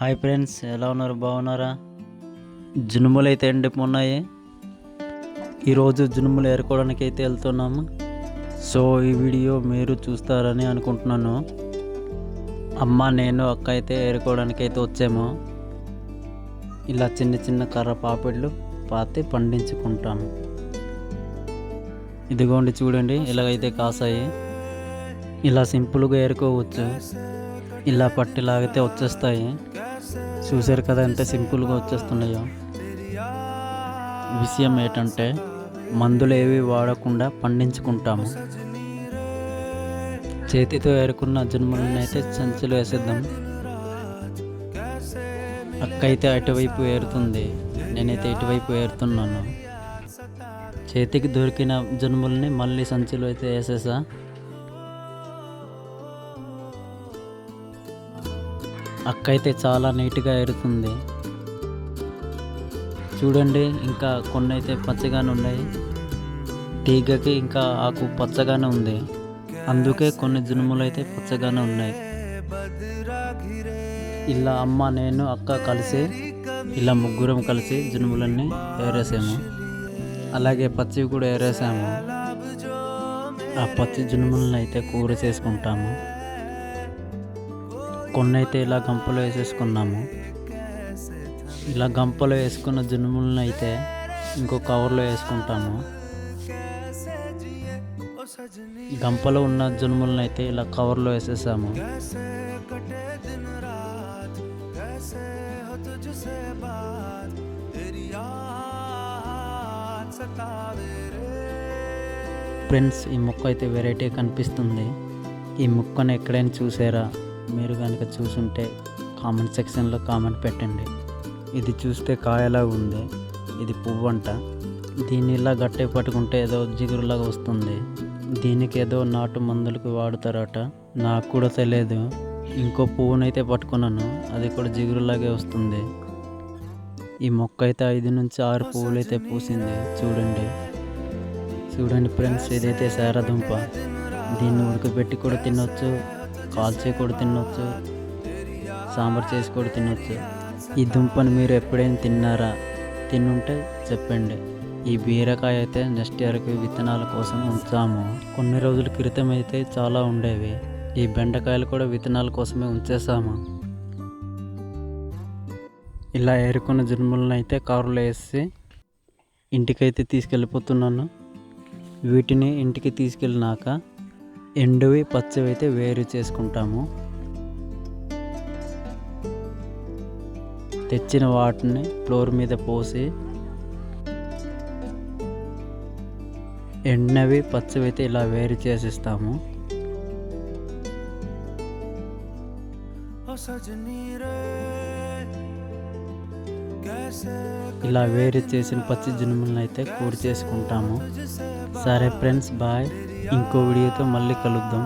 Hi friends, ఎలా ఉన్నారు? బాగున్నారా? జునుములు అయితే ఎండిపోన్నాయి. ఈరోజు జునుములు ఏరుకోవడానికి అయితే వెళ్తున్నాము. సో ఈ వీడియో మీరు చూస్తారని అనుకుంటున్నాను. అమ్మ, నేను, అక్క అయితే ఏరుకోవడానికి అయితే వచ్చాము. ఇలా చిన్న చిన్న కర్ర పాపిళ్ళు పాతి పండించుకుంటాము. ఇదిగోండి, చూడండి ఇలాగైతే కాసాయి. ఇలా సింపుల్గా ఏరుకోవచ్చు. ఇలా పట్టి లాగితే వచ్చేస్తాయి. చూసారు కదా ఎంత సింపుల్గా వచ్చేస్తున్నాయో. విషయం ఏంటంటే మందులు ఏవి వాడకుండా పండించుకుంటాము. చేతితో ఏరుకున్న జున్ములను అయితే సంచిలో వేసేద్దాం. అక్క అయితే అటువైపు ఏరుతుంది, నేనైతే ఇటువైపు ఏరుతున్నాను. చేతికి దొరికిన జున్ముల్ని మళ్ళీ సంచిలో అయితే వేసేసా. అక్క అయితే చాలా నీట్గా ఏరుతుంది. చూడండి, ఇంకా కొన్ని అయితే పచ్చగానే ఉన్నాయి. తీగకి ఇంకా ఆకు పచ్చగానే ఉంది, అందుకే కొన్ని జునుములు అయితే పచ్చగానే ఉన్నాయి. ఇలా అమ్మ, నేను, అక్క కలిసి ఇలా ముగ్గురం కలిసి జునుములన్నీ ఏరేసాము. అలాగే పచ్చివి కూడా ఏరేసాము. ఆ పచ్చి జునుములను అయితే కూర చేసుకుంటాము. కొన్ని అయితే ఇలా గంపలో వేసేసుకున్నాము. ఇలా గంపలో వేసుకున్న జునుములను అయితే ఇంకో కవర్లో వేసుకుంటాము. గంపలో ఉన్న జునుములను అయితే ఇలా కవర్లో వేసేసాము. ఫ్రెండ్స్, ఈ మొక్క అయితే వెరైటీ కనిపిస్తుంది. ఈ మొక్కను ఎక్కడైనా చూసారా? మీరు కనుక చూసుంటే కామెంట్ సెక్షన్లో కామెంట్ పెట్టండి. ఇది చూస్తే కాయలాగా ఉంది, ఇది పువ్వు అంట. దీన్ని ఇలా గట్టే పట్టుకుంటే ఏదో జిగురులాగా వస్తుంది. దీనికి ఏదో నాటు మందులకు వాడుతారట, నాకు కూడా తెలియదు. ఇంకో పువ్వునైతే పట్టుకున్నాను, అది కూడా జిగురులాగే వస్తుంది. ఈ మొక్క అయితే 5 నుంచి 6 పువ్వులు అయితే పూసింది. చూడండి ఫ్రెండ్స్, ఇదైతే సారదుంప. దీన్ని ఉడకబెట్టి కూడా తినొచ్చు, కాల్చి కూడా తినొచ్చు, సాంబార్ చేసి కూడా తినొచ్చు. ఈ దుంపను మీరు ఎప్పుడైనా తిన్నారా? తిన్నుంటే చెప్పండి. ఈ బీరకాయ అయితే నెక్స్ట్ ఇయర్కి విత్తనాల కోసం ఉంచాము. కొన్ని రోజుల క్రితం అయితే చాలా ఉండేవి. ఈ బెండకాయలు కూడా విత్తనాల కోసమే ఉంచేసాము. ఇలా ఏరుకున్న జున్ములను అయితే కారులో వేసి ఇంటికైతే తీసుకెళ్ళిపోతున్నాను. వీటిని ఇంటికి తీసుకెళ్ళినాక ఎండువి పచ్చివి అయితే వేరు చేసుకుంటాము. తెచ్చిన వాటిని ఫ్లోర్ మీద పోసి ఎండినవి పచ్చివి అయితే ఇలా వేరు చేసిస్తాము. ఇలా వేరు చేసిన పచ్చి జునుములను అయితే కూర చేసుకుంటాము. సరే ఫ్రెండ్స్, బాయ్. ఇంకో వీడియోతో మళ్ళీ కలుద్దాం.